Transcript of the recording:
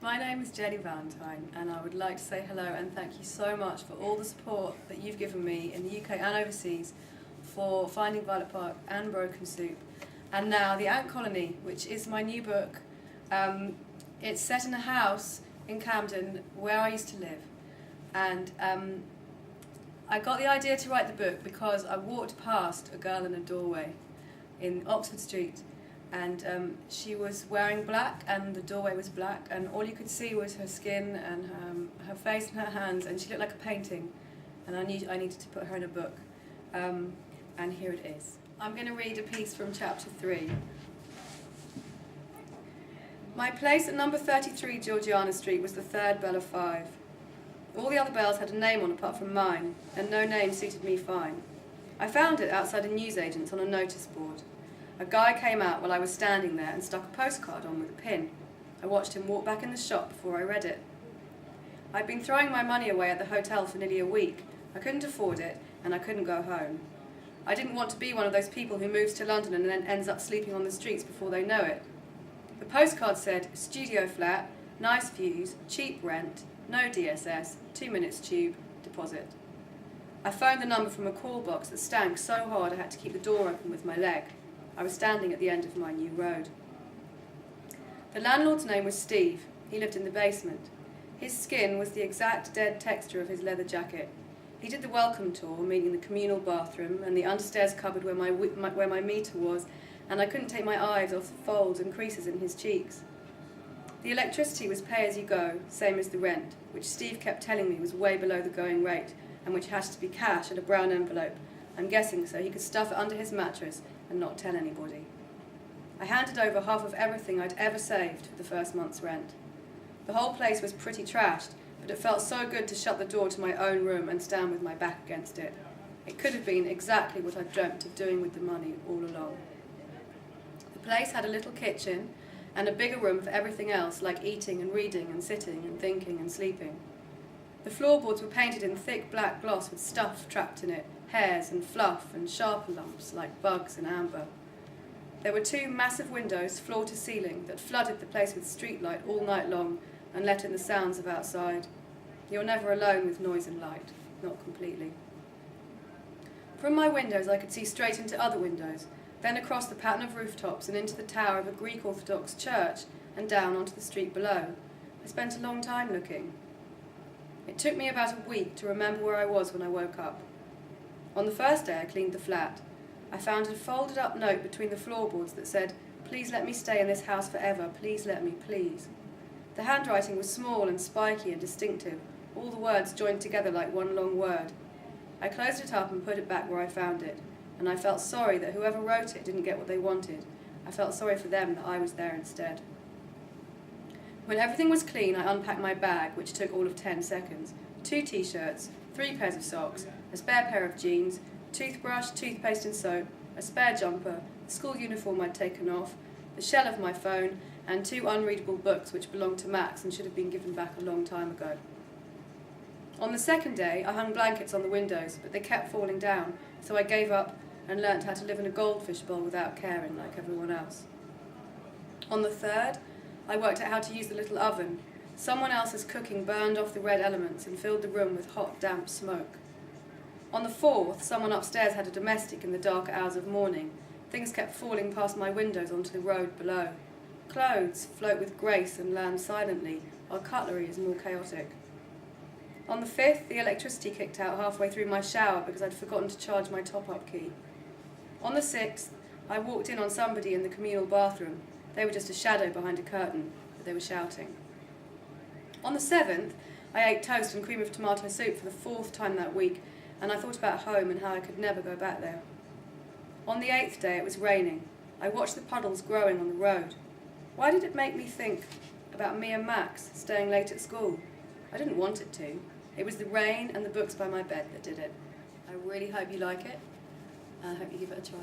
My name is Jenny Valentine, and I would like to say hello and thank you so much for all the support that you've given me in the UK and overseas for Finding Violet Park and Broken Soup, and now The Ant Colony, which is my new book. It's set in a house in Camden where I used to live, and I got the idea to write the book because I walked past a girl in a doorway in Oxford Street, and she was wearing black and the doorway was black, and all you could see was her skin and her face and her hands, and she looked like a painting, and I knew I needed to put her in a book, and here it is. I'm going to read a piece from chapter 3. My place at number 33 Georgiana Street was the third bell of 5. All the other bells had a name on apart from mine, and no name suited me fine. I found it outside a newsagent's on a notice board. A guy came out while I was standing there and stuck a postcard on with a pin. I watched him walk back in the shop before I read it. I'd been throwing my money away at the hotel for nearly a week. I couldn't afford it, and I couldn't go home. I didn't want to be one of those people who moves to London and then ends up sleeping on the streets before they know it. The postcard said, studio flat, nice views, cheap rent, no DSS, 2 minutes tube, deposit. I phoned the number from a call box that stank so hard I had to keep the door open with my leg. I was standing at the end of my new road. The landlord's name was Steve. He lived in the basement. His skin was the exact dead texture of his leather jacket. He did the welcome tour, meaning the communal bathroom and the understairs cupboard where my meter was, and I couldn't take my eyes off the folds and creases in his cheeks. The electricity was pay as you go, same as the rent, which Steve kept telling me was way below the going rate, and which had to be cash in a brown envelope. I'm guessing so he could stuff it under his mattress and not tell anybody. I handed over half of everything I'd ever saved for the first month's rent. The whole place was pretty trashed, but it felt so good to shut the door to my own room and stand with my back against it. It could have been exactly what I'd dreamt of doing with the money all along. The place had a little kitchen and a bigger room for everything else, like eating and reading and sitting and thinking and sleeping. The floorboards were painted in thick black gloss with stuff trapped in it, hairs and fluff and sharper lumps like bugs and amber. There were 2 massive windows, floor to ceiling, that flooded the place with streetlight all night long and let in the sounds of outside. You're never alone with noise and light, not completely. From my windows I could see straight into other windows, then across the pattern of rooftops and into the tower of a Greek Orthodox church and down onto the street below. I spent a long time looking. It took me about a week to remember where I was when I woke up. On the first day I cleaned the flat. I found a folded up note between the floorboards that said, "Please let me stay in this house forever, please let me, please." The handwriting was small and spiky and distinctive, all the words joined together like one long word. I closed it up and put it back where I found it, and I felt sorry that whoever wrote it didn't get what they wanted. I felt sorry for them that I was there instead. When everything was clean, I unpacked my bag, which took all of 10 seconds. 2 t-shirts, 3 pairs of socks, a spare pair of jeans, toothbrush, toothpaste and soap, a spare jumper, the school uniform I'd taken off, the shell of my phone, and 2 unreadable books which belonged to Max and should have been given back a long time ago. On the second day, I hung blankets on the windows, but they kept falling down, so I gave up and learnt how to live in a goldfish bowl without caring like everyone else. On the third, I worked out how to use the little oven. Someone else's cooking burned off the red elements and filled the room with hot, damp smoke. On the fourth, someone upstairs had a domestic in the dark hours of morning. Things kept falling past my windows onto the road below. Clothes float with grace and land silently, while cutlery is more chaotic. On the fifth, the electricity kicked out halfway through my shower because I'd forgotten to charge my top-up key. On the sixth, I walked in on somebody in the communal bathroom. They were just a shadow behind a curtain, but they were shouting. On the 7th, I ate toast and cream of tomato soup for the 4th time that week, and I thought about home and how I could never go back there. On the 8th day, it was raining. I watched the puddles growing on the road. Why did it make me think about me and Max staying late at school? I didn't want it to. It was the rain and the books by my bed that did it. I really hope you like it, and I hope you give it a try.